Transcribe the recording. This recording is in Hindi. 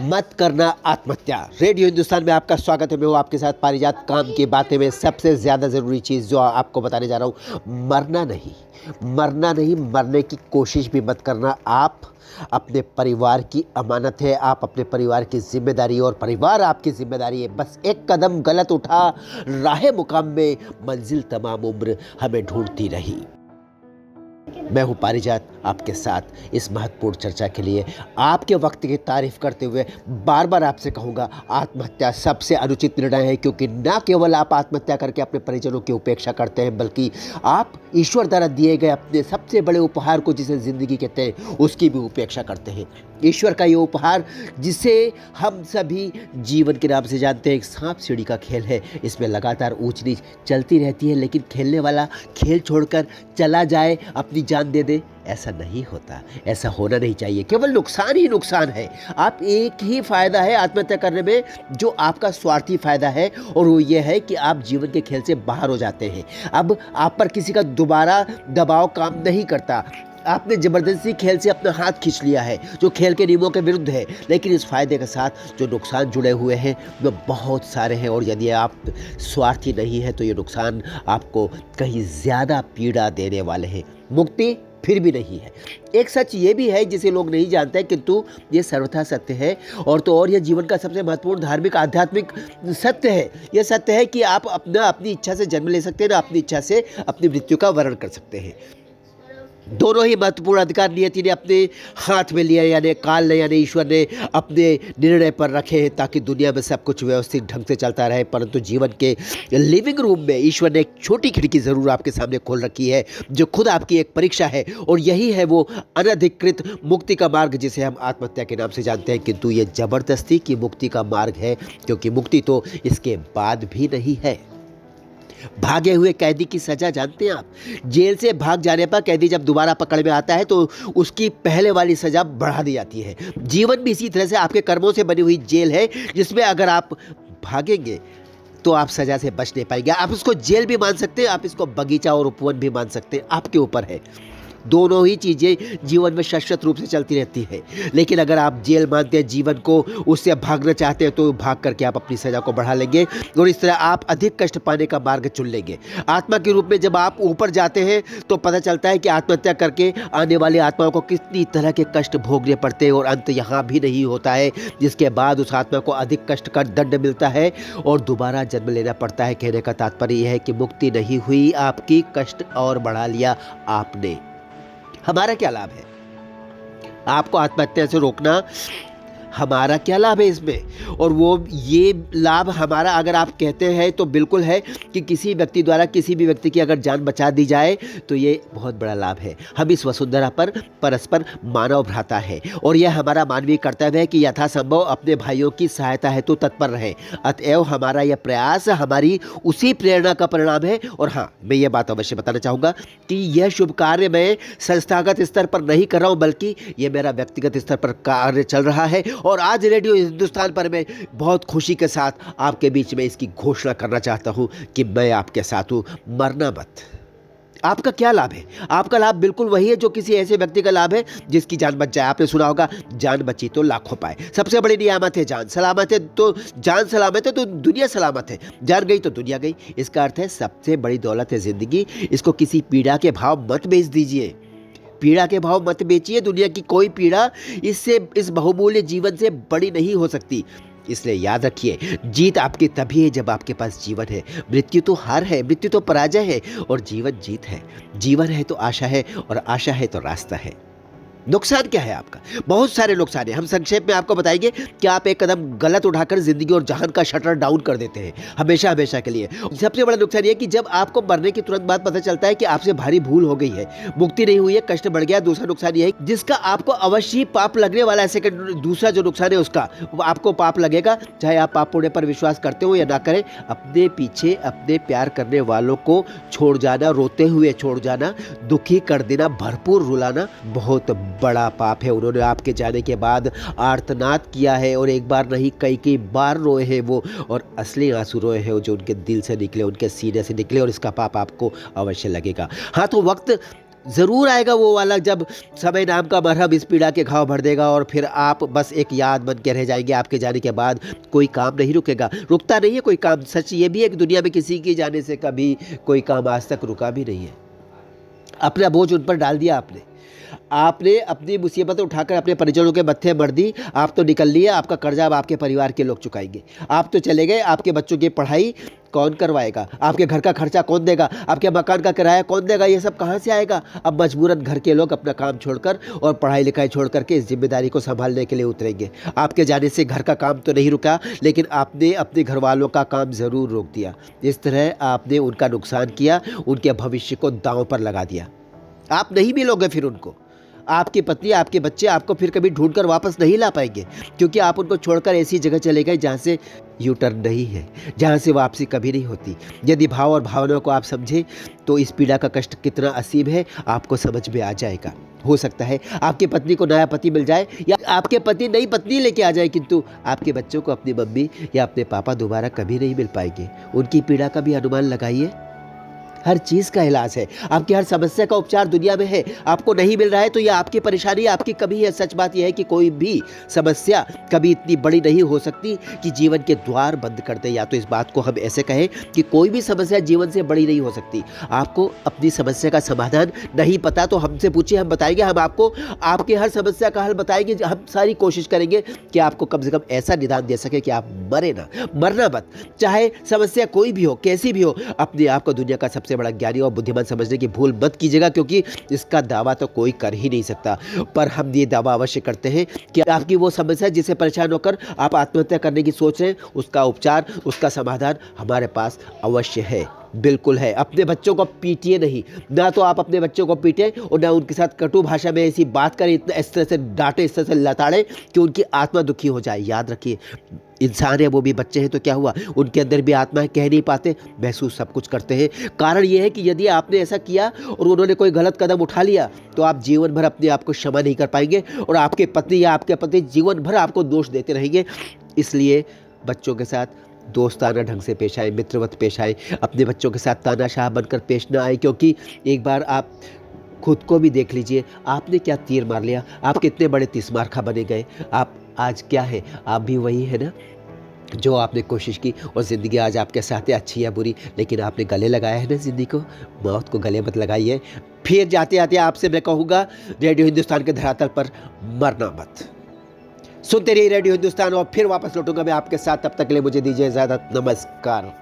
मत करना आत्महत्या। रेडियो हिंदुस्तान में आपका स्वागत है। मैं हूँ आपके साथ पारिजात। काम की बातें में सबसे ज़्यादा ज़रूरी चीज़ जो आपको बताने जा रहा हूँ, मरना नहीं, मरना नहीं, मरने की कोशिश भी मत करना। आप अपने परिवार की अमानत है, आप अपने परिवार की जिम्मेदारी और परिवार आपकी जिम्मेदारी है। बस एक कदम गलत उठा, राह मुकाम में मंजिल तमाम उम्र हमें ढूंढती रही। मैं हूँ पारिजात, आपके साथ इस महत्वपूर्ण चर्चा के लिए। आपके वक्त की तारीफ करते हुए बार बार आपसे कहूँगा, आत्महत्या सबसे अनुचित निर्णय है, क्योंकि न केवल आप आत्महत्या करके अपने परिजनों की उपेक्षा करते हैं, बल्कि आप ईश्वर द्वारा दिए गए अपने सबसे बड़े उपहार को, जिसे ज़िंदगी कहते हैं, उसकी भी उपेक्षा करते हैं। ईश्वर का ये उपहार, जिसे हम सभी जीवन के नाम से जानते हैं, एक सांप सीढ़ी का खेल है। इसमें लगातार ऊंच नीच चलती रहती है, लेकिन खेलने वाला खेल छोड़कर चला जाए, अपनी जान दे दे, ऐसा नहीं होता। ऐसा होना नहीं चाहिए। केवल नुकसान ही नुकसान है। आप एक ही फ़ायदा है आत्महत्या करने में, जो आपका स्वार्थी फ़ायदा है, और वो ये है कि आप जीवन के खेल से बाहर हो जाते हैं। अब आप पर किसी का दोबारा दबाव काम नहीं करता। आपने ज़बरदस्ती खेल से अपना हाथ खींच लिया है, जो खेल के नियमों के विरुद्ध है। लेकिन इस फायदे के साथ जो नुकसान जुड़े हुए हैं वो बहुत सारे हैं, और यदि आप स्वार्थी नहीं है तो ये नुकसान आपको कहीं ज़्यादा पीड़ा देने वाले हैं। मुक्ति फिर भी नहीं है। एक सच ये भी है जिसे लोग नहीं जानते हैं, किंतु ये सर्वथा सत्य है, और तो और यह जीवन का सबसे महत्वपूर्ण धार्मिक आध्यात्मिक सत्य है। यह सत्य है कि आप अपनी इच्छा से जन्म ले सकते हैं, ना अपनी इच्छा से अपनी मृत्यु का वर्ण कर सकते हैं। दोनों ही महत्वपूर्ण अधिकार नियति ने अपने हाथ में लिया, यानी काल ने, यानी ईश्वर ने अपने निर्णय पर रखे हैं, ताकि दुनिया में सब कुछ व्यवस्थित ढंग से चलता रहे। परंतु जीवन के लिविंग रूम में ईश्वर ने एक छोटी खिड़की ज़रूर आपके सामने खोल रखी है, जो खुद आपकी एक परीक्षा है, और यही है वो अनधिकृत मुक्ति का मार्ग, जिसे हम आत्महत्या के नाम से जानते हैं। किंतु ये ज़बरदस्ती की मुक्ति का मार्ग है, क्योंकि मुक्ति तो इसके बाद भी नहीं है। भागे हुए कैदी की सजा जानते हैं आप? जेल से भाग जाने पर कैदी जब दोबारा पकड़ में आता है तो उसकी पहले वाली सजा बढ़ा दी जाती है। जीवन भी इसी तरह से आपके कर्मों से बनी हुई जेल है, जिसमें अगर आप भागेंगे तो आप सजा से बच नहीं पाएंगे। आप इसको जेल भी मान सकते हैं, आप इसको बगीचा और उपवन भी मान सकते हैं, आपके ऊपर है। दोनों ही चीज़ें जीवन में शाश्वत रूप से चलती रहती है। लेकिन अगर आप जेल मानते हैं जीवन को, उससे भागना चाहते हैं, तो भाग करके आप अपनी सज़ा को बढ़ा लेंगे, और इस तरह आप अधिक कष्ट पाने का मार्ग चुन लेंगे। आत्मा के रूप में जब आप ऊपर जाते हैं तो पता चलता है कि आत्महत्या करके आने वाली आत्माओं को कितनी तरह के कष्ट भोगने पड़ते हैं, और अंत यहाँ भी नहीं होता है, जिसके बाद उस आत्मा को अधिक कष्ट का दंड मिलता है और दोबारा जन्म लेना पड़ता है। कहने का तात्पर्य यह है कि मुक्ति नहीं हुई आपकी, कष्ट और बढ़ा लिया आपने। हमारा क्या लाभ है? आपको आत्महत्या से रोकना, हमारा क्या लाभ है इसमें? और वो ये लाभ हमारा, अगर आप कहते हैं तो बिल्कुल है, कि किसी व्यक्ति द्वारा किसी भी व्यक्ति की अगर जान बचा दी जाए तो ये बहुत बड़ा लाभ है। हम इस वसुंधरा पर परस्पर मानव भ्राता है, और यह हमारा मानवीय कर्तव्य है कि यथासंभव अपने भाइयों की सहायता हेतु तत्पर रहें। अतएव हमारा यह प्रयास हमारी उसी प्रेरणा का परिणाम है। और हाँ, मैं ये बात अवश्य बताना चाहूँगा कि यह शुभ कार्य मैं संस्थागत स्तर पर नहीं कर रहा हूँ, बल्कि यह मेरा व्यक्तिगत स्तर पर कार्य चल रहा है। और आज रेडियो हिंदुस्तान पर मैं बहुत खुशी के साथ आपके बीच में इसकी घोषणा करना चाहता हूं कि मैं आपके साथ हूं। मरना मत। आपका क्या लाभ है? आपका लाभ बिल्कुल वही है जो किसी ऐसे व्यक्ति का लाभ है जिसकी जान बच जाए। आपने सुना होगा, जान बची तो लाखों पाए। सबसे बड़ी नियामत है जान। सलामत है तो जान, सलामत है तो दुनिया सलामत है। जान गई तो दुनिया गई। इसका अर्थ है सबसे बड़ी दौलत है जिंदगी। इसको किसी पीड़ा के भाव मत बेच दीजिए। पीड़ा के भाव मत बेचिए। दुनिया की कोई पीड़ा इस बहुमूल्य जीवन से बड़ी नहीं हो सकती। इसलिए याद रखिए, जीत आपकी तभी है जब आपके पास जीवन है। मृत्यु तो हार है, मृत्यु तो पराजय है, और जीवन जीत है। जीवन है तो आशा है, और आशा है तो रास्ता है। नुकसान क्या है आपका? बहुत सारे नुकसान है। हम संक्षेप में आपको बताएंगे कि आप एक कदम गलत उठाकर जिंदगी और जहान का शटर डाउन कर देते हैं, हमेशा हमेशा के लिए। सबसे बड़ा नुकसान ये कि जब आपको मरने के तुरंत बाद पता चलता है कि आपसे भारी भूल हो गई है, मुक्ति नहीं हुई है, कष्ट बढ़ गया। दूसरा नुकसान ये है जिसका आपको अवश्य ही पाप लगने वाला है। सेकंड, दूसरा जो नुकसान है उसका आपको पाप लगेगा, चाहे आप पाप पुण्य पर विश्वास करते हो या ना करें। अपने पीछे अपने प्यार करने वालों को छोड़ जाना, रोते हुए छोड़ जाना, दुखी कर देना, भरपूर रुलाना बहुत बड़ा पाप है। उन्होंने आपके जाने के बाद आर्तनाद किया है, और एक बार नहीं कई बार रोए हैं वो, और असली आंसू रोए हैं जो उनके दिल से निकले, उनके सीने से निकले, और इसका पाप आपको अवश्य लगेगा। हाँ, तो वक्त ज़रूर आएगा वो वाला जब समय नाम का मरहम इस पीड़ा के घाव भर देगा और फिर आप बस एक याद बन के रह जाएंगे। आपके जाने के बाद कोई काम नहीं रुकेगा, रुकता नहीं है कोई काम। सच ये भी है कि दुनिया में किसी के जाने से कभी कोई काम आज तक रुका भी नहीं है। अपना बोझ उन पर डाल दिया आपने, आपने अपनी मुसीबतें उठाकर अपने परिजनों के मत्थे मर दी। आप तो निकल लिए, आपका कर्जा अब आपके परिवार के लोग चुकाएंगे। आप तो चले गए, आपके बच्चों की पढ़ाई कौन करवाएगा, आपके घर का खर्चा कौन देगा, आपके मकान का किराया कौन देगा, ये सब कहाँ से आएगा। अब मजबूरन घर के लोग अपना काम छोड़कर और पढ़ाई लिखाई छोड़ करके इस जिम्मेदारी को संभालने के लिए उतरेंगे। आपके जाने से घर का काम तो नहीं रुका, लेकिन आपने अपने घर वालों का काम ज़रूर रोक दिया। इस तरह आपने उनका नुकसान किया, उनके भविष्य को दांव पर लगा दिया। आप नहीं मिलोगे फिर उनको, आपकी पत्नी आपके बच्चे आपको फिर कभी ढूंढ कर वापस नहीं ला पाएंगे, क्योंकि आप उनको छोड़कर ऐसी जगह चले गए जहाँ से यू टर्न नहीं है, जहाँ से वापसी कभी नहीं होती। यदि भाव और भावनाओं को आप समझें तो इस पीड़ा का कष्ट कितना असीम है आपको समझ में आ जाएगा। हो सकता है आपकी पत्नी को नया पति मिल जाए या आपके पति नई पत्नी लेके आ जाए, किंतु आपके बच्चों को अपनी मम्मी या अपने पापा दोबारा कभी नहीं मिल पाएंगे। उनकी पीड़ा का भी अनुमान लगाइए। हर चीज़ का इलाज है, आपकी हर समस्या का उपचार दुनिया में है। आपको नहीं मिल रहा है तो यह आपकी परेशानी, आपकी कमी है। सच बात यह है कि कोई भी समस्या कभी इतनी बड़ी नहीं हो सकती कि जीवन के द्वार बंद कर दे। या तो इस बात को हम ऐसे कहें कि कोई भी समस्या जीवन से बड़ी नहीं हो सकती। आपको अपनी समस्या का समाधान नहीं पता तो हमसे पूछिए, हम बताएंगे। हम आपको आपकी हर समस्या का हल बताएंगे। हम सारी कोशिश करेंगे कि आपको कम से कम ऐसा निदान दे सके कि आप मरना मत। चाहे समस्या कोई भी हो, कैसी भी हो, अपने आप को दुनिया का सबसे बड़ा ज्ञानी और बुद्धिमान समझने की भूल मत कीजिएगा, क्योंकि इसका दावा तो कोई कर ही नहीं सकता। पर हम ये दावा अवश्य करते हैं कि आपकी वो समस्या जिससे परेशान होकर आप आत्महत्या करने की सोच रहे हैं, उसका उपचार, उसका समाधान हमारे पास अवश्य है, बिल्कुल है। अपने बच्चों को पीटिए नहीं, ना तो आप अपने बच्चों को पीटें और ना उनके साथ कटु भाषा में ऐसी बात करें, इतना इस तरह से डांटे, इस तरह से लताड़ें कि उनकी आत्मा दुखी हो जाए। याद रखिए, इंसान है, वो भी बच्चे हैं तो क्या हुआ, उनके अंदर भी आत्मा है, कह नहीं पाते, महसूस सब कुछ करते हैं। कारण ये है कि यदि आपने ऐसा किया और उन्होंने कोई गलत कदम उठा लिया तो आप जीवन भर अपने आप को क्षमा नहीं कर पाएंगे और आपके पत्नी या आपके पति जीवन भर आपको दोष देते रहेंगे। इसलिए बच्चों के साथ दोस्ताना ढंग से पेश आए, मित्रवत पेश आए। अपने बच्चों के साथ तानाशाह बनकर पेश ना आए, क्योंकि एक बार आप खुद को भी देख लीजिए, आपने क्या तीर मार लिया, आप कितने बड़े तिस्मारखा बने गए। आप आज क्या है, आप भी वही है ना जो आपने कोशिश की और ज़िंदगी आज आपके साथ है, अच्छी या बुरी, लेकिन आपने गले लगाया है ना ज़िंदगी को। मौत को गले मत लगाइए। फिर जाते आते आपसे मैं कहूँगा, रेडियो हिंदुस्तान के धरातल पर मरना मत। सुनते रहिए रेडियो हिंदुस्तान और फिर वापस लौटूंगा मैं आपके साथ। तब तक के लिए मुझे दीजिए इजाज़त। नमस्कार।